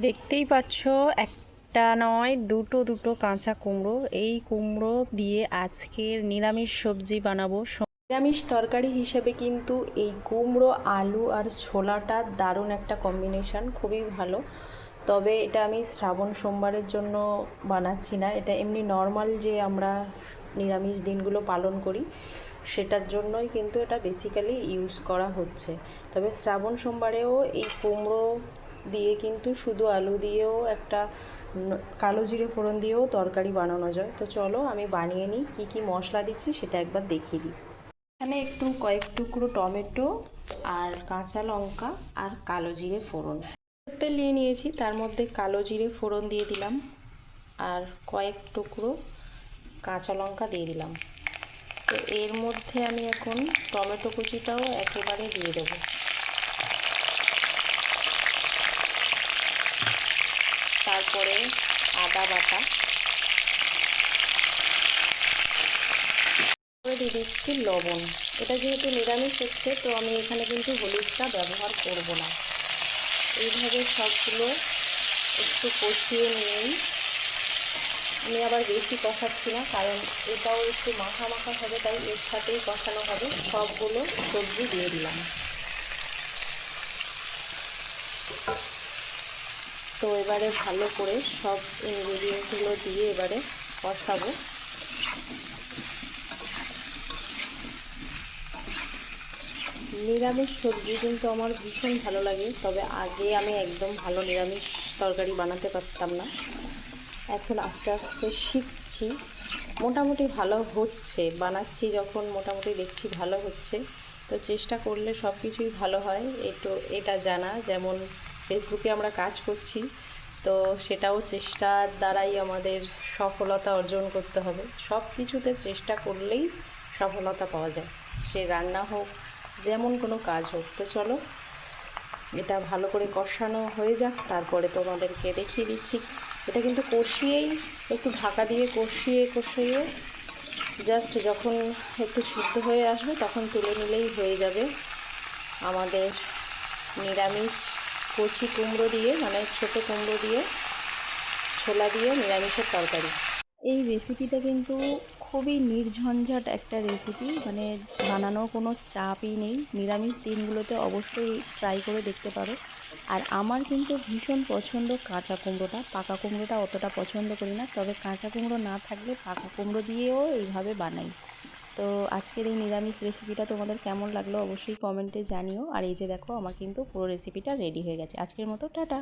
দেখতেই পাচ্ছ একটা নয় দুটো দুটো কাঁচা কুমড়ো। এই কুমড়ো দিয়ে আজকের নিরামিষ সবজি বানাবো। নিরামিষ তরকারি হিসেবে কিন্তু এই কুমড়ো আলু আর ছোলাটা দারুণ একটা কম্বিনেশান, খুবই ভালো। তবে এটা আমি শ্রাবণ সোমবারের জন্য বানাচ্ছি না, এটা এমনি নর্মাল যে আমরা নিরামিষ দিনগুলো পালন করি সেটার জন্যই কিন্তু এটা বেসিক্যালি ইউজ করা হচ্ছে। তবে শ্রাবণ সোমবারেও এই কুমড়ো দিয়ে কিন্তু শুধু আলু দিয়েও একটা কালো জিরে ফোড়ন দিয়েও তরকারি বানানো যায়। তো চলো আমি বানিয়ে নিই, কী কী মশলা দিচ্ছি সেটা একবার দেখিয়ে দিই। এখানে কয়েক টুকরো টমেটো আর কাঁচা লঙ্কা আর কালো জিরে ফোড়ন তেল নিয়ে নিয়েছি, তার মধ্যে কালো জিরে ফোড়ন দিয়ে দিলাম আর কয়েক টুকরো কাঁচা লঙ্কা দিয়ে দিলাম। তো এর মধ্যে আমি এখন টমেটো কুচিটাও একেবারে দিয়ে দেবো। তারপরে আদা বাটা দিয়ে দিচ্ছি লবণ। এটা যেহেতু নিরামিষ হচ্ছে তো আমি এখানে কিন্তু হলুদটা ব্যবহার করব না। এইভাবে সবগুলো একটু কষিয়ে নিয়েই, আমি আবার বেশি কষাচ্ছি না কারণ এটাও একটু মাখা মাখা হবে, তাই এর সাথেই কষানো হবে। সবগুলো সবজি দিয়ে দিলাম। তো এবারে ভালো করে সব ইনগ্রেডিয়েন্টগুলো দিয়ে এবারে কষাবো। নিরামিষ সবজি কিন্তু আমার ভীষণ ভালো লাগে, তবে আগে আমি একদম ভালো নিরামিষ তরকারি বানাতে পারতাম না। এখন আস্তে আস্তে শিখছি, মোটামুটি ভালো হচ্ছে। বানাচ্ছি যখন মোটামুটি দেখছি ভালো হচ্ছে, তো চেষ্টা করলে সব কিছুই ভালো হয়। এটা জানা, যেমন ফেসবুকে আমরা কাজ করছি তো সেটাও চেষ্টার দ্বারাই আমাদের সফলতা অর্জন করতে হবে। সব কিছুতে চেষ্টা করলেই সফলতা পাওয়া যায়, সে রান্না হোক যেমন কোনো কাজ হোক। তো চলো এটা ভালো করে কষানো হয়ে যাক, তারপরে তোমাদেরকে দেখিয়ে দিচ্ছি। এটা কিন্তু কষিয়েই একটু ঢাকা দিয়ে কষিয়ে জাস্ট যখন একটু সিদ্ধ হয়ে আসবে তখন তুলে নিলেই হয়ে যাবে আমাদের নিরামিষ কচি কুমড়ো দিয়ে, মানে ছোটো কুমড়ো দিয়ে ছোলা দিয়ে নিরামিষের তরকারি। এই রেসিপিটা কিন্তু খুবই নির্ঝঞ্ঝাট একটা রেসিপি, মানে বানানোর কোনো চাপই নেই। নিরামিষ দিনগুলোতে অবশ্যই ট্রাই করে দেখতে পারো। আর আমার কিন্তু ভীষণ পছন্দ কাঁচা কুমড়োটা, পাকা কুমড়োটা অতটা পছন্দ করি না। তবে কাঁচা কুমড়ো না থাকলে পাকা কুমড়ো দিয়েও এইভাবে বানাই। তো আজকের এই নিরামিষ রেসিপিটা তোমাদের কেমন লাগলো অবশ্যই কমেন্টে জানিও। আর এই যে দেখো আমার কিন্তু পুরো রেসিপিটা রেডি হয়ে গেছে। আজকের মতো টাটা।